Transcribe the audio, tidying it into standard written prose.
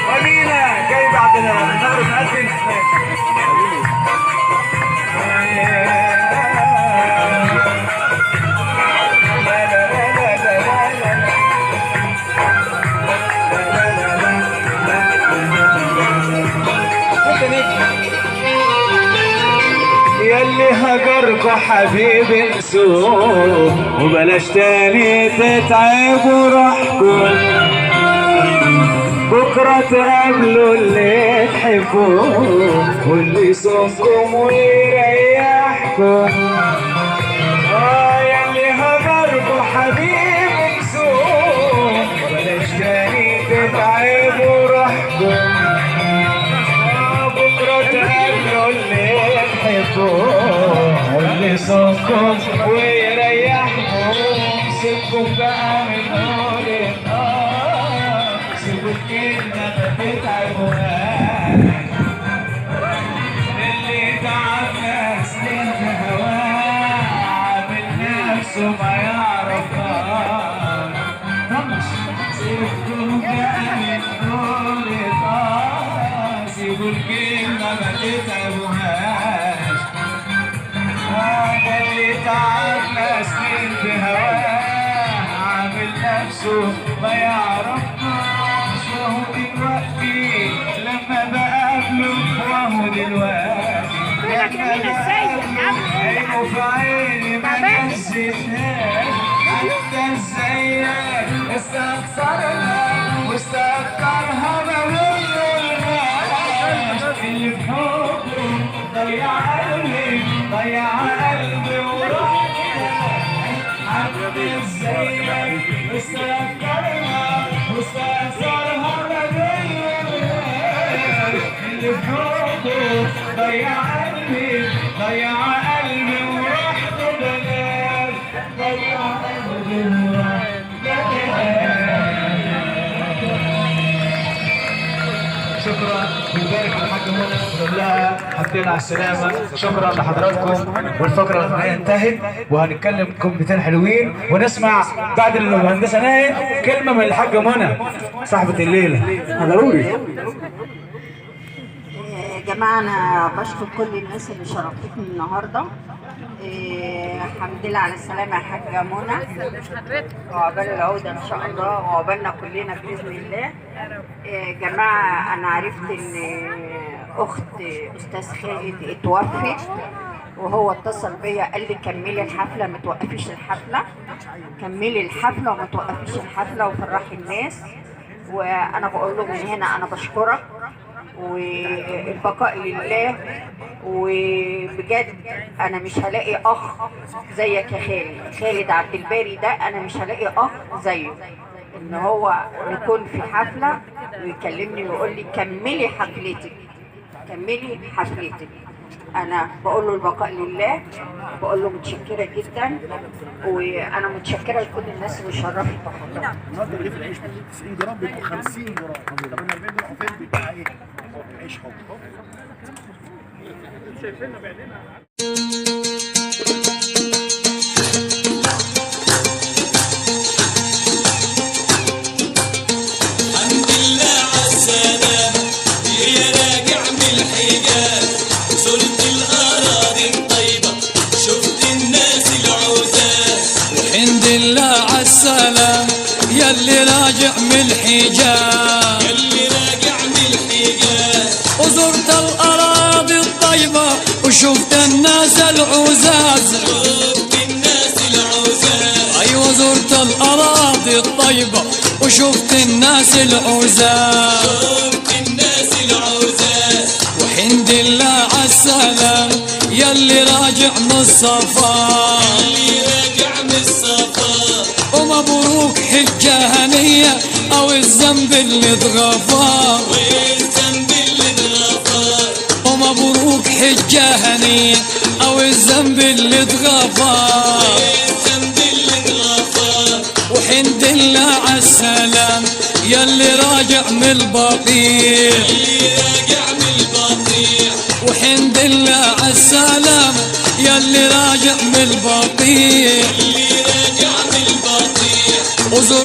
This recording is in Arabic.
ولينا جاي بعد المغرب نقدم ياللي هجركوا حبيبي انسوه وبلاش تاني تتعبوا روحكم، بكرة تقابلوا اللي تحبوه واللي يصونكم ويريحكم. ياللي هجركوا حبيبي انسوه وبلاش تاني تتعبوا روحكم، بكرة تقابلوا اللي تحبوه واللي يصونكم ويريحكم. سيبكم بقى من دول سيبوا الكلمة ما تتعبوهاش، اللي تعبنا سنين في هواه عامل نفسه ما يعرفهاش. سيبكم بقى من دول سيبوا الكلمة ما تتعبوهاش، اللي تعبنا سنين في هواه عامل نفسه ما يعرفناش. وهو دلوقتي لما بقابله وهو دلوقتي لما بقابله عينه في عيني ما نسيتهاش. حتى ازيك استخسرها واستكترها ما بيقولهاش. اللي في حبه ضيع قلبي ضيع قلبي وروحي. حتى ازيك استكترها واستكترها ما بيقولهاش. اللي في حبه ضيع قلبي ضيع قلبي وروحته بلاش. ضيع قلبي وروحته شكرا. بنبارك للحاجة منى ونقول لها الحمد لله على السلامة. شكرا لحضراتكم والفقرة الغنائية انتهت وهنتكلم كلمتين حلوين ونسمع بعد الهندسة ناهد كلمة من الحاجة منى صاحبة الليلة. ضروري يا جماعة أنا بشكر كل الناس اللي شرفتني النهاردة. الحمد لله على السلامة يا حاجة منى، وعقبال العودة إن شاء الله وعقبالنا كلنا بإذن الله. يا جماعة أنا عرفت إن أخت أستاذ خالد اتوفت، وهو اتصل بيا قال لي كملي الحفلة ما توقفيش الحفلة، كملي الحفلة وما توقفيش الحفلة وفرحي الناس. وأنا بقول له من هنا أنا بشكرك والبقاء لله. وبجد انا مش هلاقي اخ زيك يا خالد، خالد عبد الباري ده انا مش هلاقي اخ زيه، ان هو يكون في حفله ويكلمني ويقول لي كملي حفلتك كملي حفلتك. انا بقول له البقاء لله، بقول له متشكره جدا، وانا متشكره لكل الناس اللي شرفت بحضرتك. النهارده رغيف العيش 90 جرام بيبقوا 50 جرام، طب ال 40 جرام فين بيبقى ايه؟ عيش حب. شايفيننا بعينينا. الحمد لله على السلامة يا راجع من الحجاز، زرت الأراضي الطيبة شفت الناس العزاز. الحمد لله على السلامة ياللي راجع من الحجاز، ياللي راجع من الحجاز، وزرت الأراضي الطيبة وشفت الناس العزاز. شفت الناس العزاز، أيوة زرت الأراضي الطيبة وشفت الناس العزاز، شفت الناس العزاز. وحمد لله على السلامة ياللي راجع من الصفا، ياللي راجع من الصفا، ومبروك حجة هنية أو الذنب اللي اتغفر، والذنب اللي اتغفر. ومبروك حجة هنية أو الذنب اللي اتغفر، والذنب اللي اتغفر. وحمد لله على السلام ياللي راجع من البقيع، ياللي راجع من البقيع، وحمد لله على السلام ياللي راجع من البقيع، ياللي راجع من البقيع. وزر